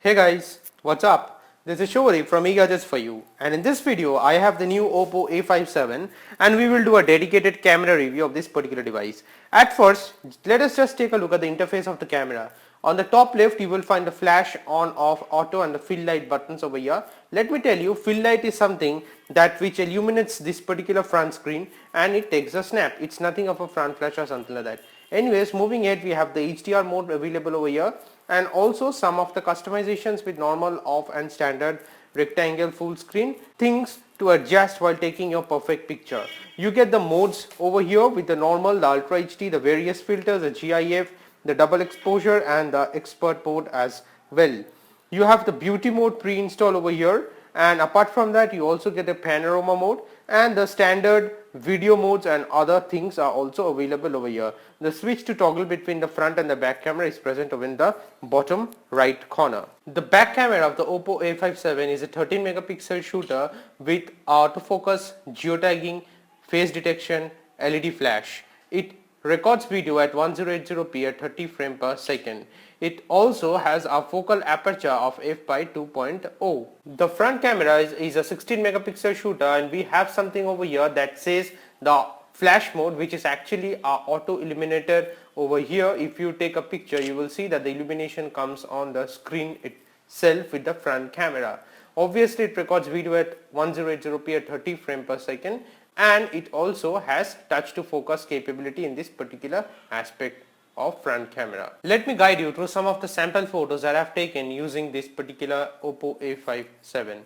Hey guys, what's up? This is Shori from eGadgets for you, and in this video I have the new Oppo A57 and we will do a dedicated camera review of this particular device. At first, let us just take a look at the interface of the camera. On the top left you will find the flash on, off, auto and the fill light buttons over here. Let me tell you, fill light is something that which illuminates this particular front screen and it takes a snap. It's nothing of a front flash or something like that. Anyways, moving ahead, we have the HDR mode available over here and also some of the customizations with normal, off and standard, rectangle, full screen, things to adjust while taking your perfect picture. You get the modes over here with the normal, the Ultra HD, the various filters, the GIF, the double exposure and the expert mode as well. You have the beauty mode pre-installed over here, and apart from that you also get a panorama mode, and the standard video modes and other things are also available over here. The switch to toggle between the front and the back camera is present over in the bottom right corner. The back camera of the Oppo A57 is a 13 megapixel shooter with autofocus, geotagging, face detection, LED flash. It records video at 1080p at 30 frames per second. It also has a focal aperture of f/2.0. The front camera is a 16 megapixel shooter, and we have something over here that says the flash mode, which is actually a auto illuminator over here. If you take a picture, you will see that the illumination comes on the screen itself with the front camera. Obviously it records video at 1080p at 30 frames per second, and it also has touch to focus capability in this particular aspect of front camera. Let me guide you through some of the sample photos that I have taken using this particular Oppo A57.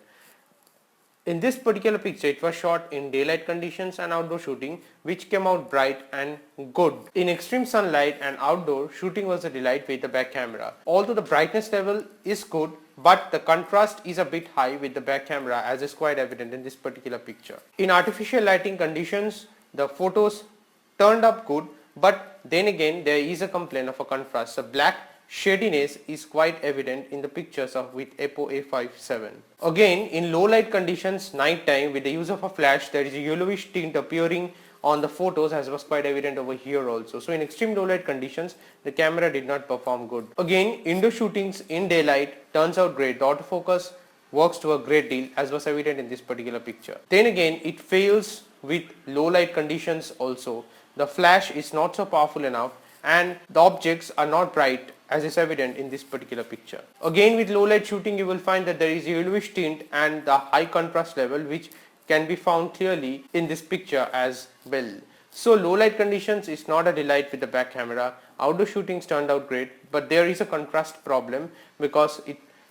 In this particular picture, it was shot in daylight conditions and outdoor shooting, which came out bright and good. In extreme sunlight and outdoor, shooting was a delight with the back camera. Although the brightness level is good, but the contrast is a bit high with the back camera, as is quite evident in this particular picture. In artificial lighting conditions, the photos turned up good, but then again there is a complaint of a contrast. The black shadiness is quite evident in the pictures with Oppo A57. Again, in low light conditions, night time, with the use of a flash, there is a yellowish tint appearing on the photos, as was quite evident over here also. So in extreme low light conditions, the camera did not perform good. Again, indoor shootings in daylight turns out great. The autofocus works to a great deal, as was evident in this particular picture. Then again, it fails with low light conditions also. The flash is not so powerful enough and the objects are not bright, as is evident in this particular picture. Again, with low light shooting, you will find that there is a yellowish tint and the high contrast level, which can be found clearly in this picture as well. So low light conditions is not a delight with the back camera. Outdoor shootings turned out great, but there is a contrast problem because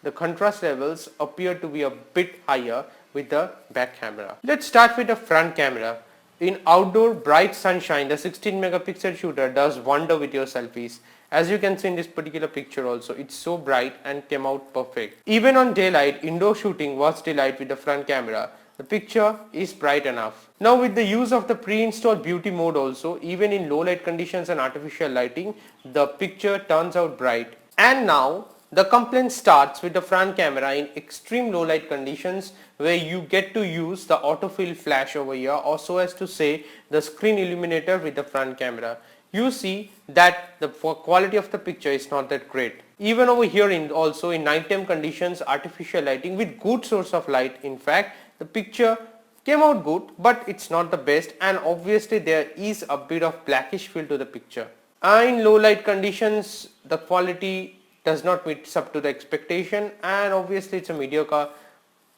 the contrast levels appear to be a bit higher with the back camera. Let's start with the front camera. In outdoor bright sunshine, the 16 megapixel shooter does wonder with your selfies. As you can see in this particular picture also, it's so bright and came out perfect. Even on daylight, indoor shooting was delight with the front camera. The picture is bright enough. Now with the use of the pre-installed beauty mode also, even in low light conditions and artificial lighting, the picture turns out bright. And now the complaint starts with the front camera in extreme low light conditions, where you get to use the autofill flash over here, or so as to say the screen illuminator with the front camera. You see that the quality of the picture is not that great. Even over here also in nighttime conditions, artificial lighting with good source of light, in fact the picture came out good, but it's not the best, and obviously there is a bit of blackish feel to the picture. In low light conditions, the quality does not meet up to the expectation, and obviously it's a mediocre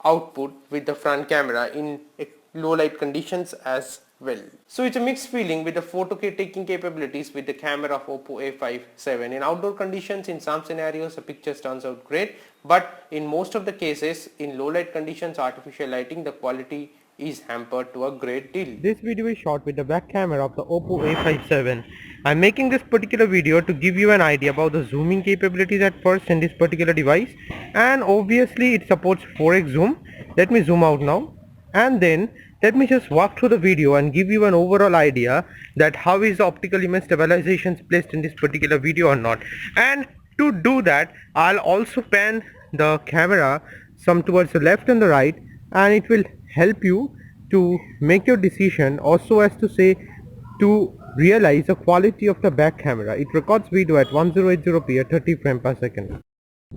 output with the front camera in low light conditions as well. So it's a mixed feeling with the photo taking capabilities with the camera of Oppo A57. In outdoor conditions, in some scenarios the pictures turns out great, but in most of the cases in low light conditions, artificial lighting, the quality is hampered to a great deal. This video is shot with the back camera of the Oppo A57. I'm making this particular video to give you an idea about the zooming capabilities at first in this particular device, and obviously it supports 4x zoom. Let me zoom out now, and then let me just walk through the video and give you an overall idea that how is the optical image stabilizations placed in this particular video or not. And to do that, I'll also pan the camera some towards the left and the right, and it will help you to make your decision, or so as to say to realize the quality of the back camera. It records video at 1080p at 30 frames per second.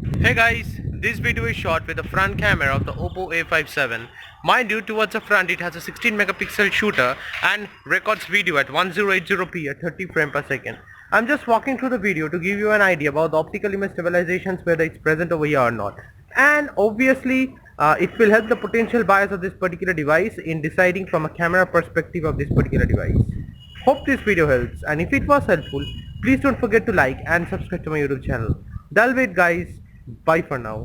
Hey guys, this video is shot with the front camera of the Oppo A57. Mind you, towards the front it has a 16 megapixel shooter and records video at 1080p at 30 frames per second. I'm just walking through the video to give you an idea about the optical image stabilizations, whether it's present over here or not. And obviously, it will help the potential buyers of this particular device in deciding from a camera perspective of this particular device. Hope this video helps, and if it was helpful, please don't forget to like and subscribe to my YouTube channel. That'll be it guys. Bye for now.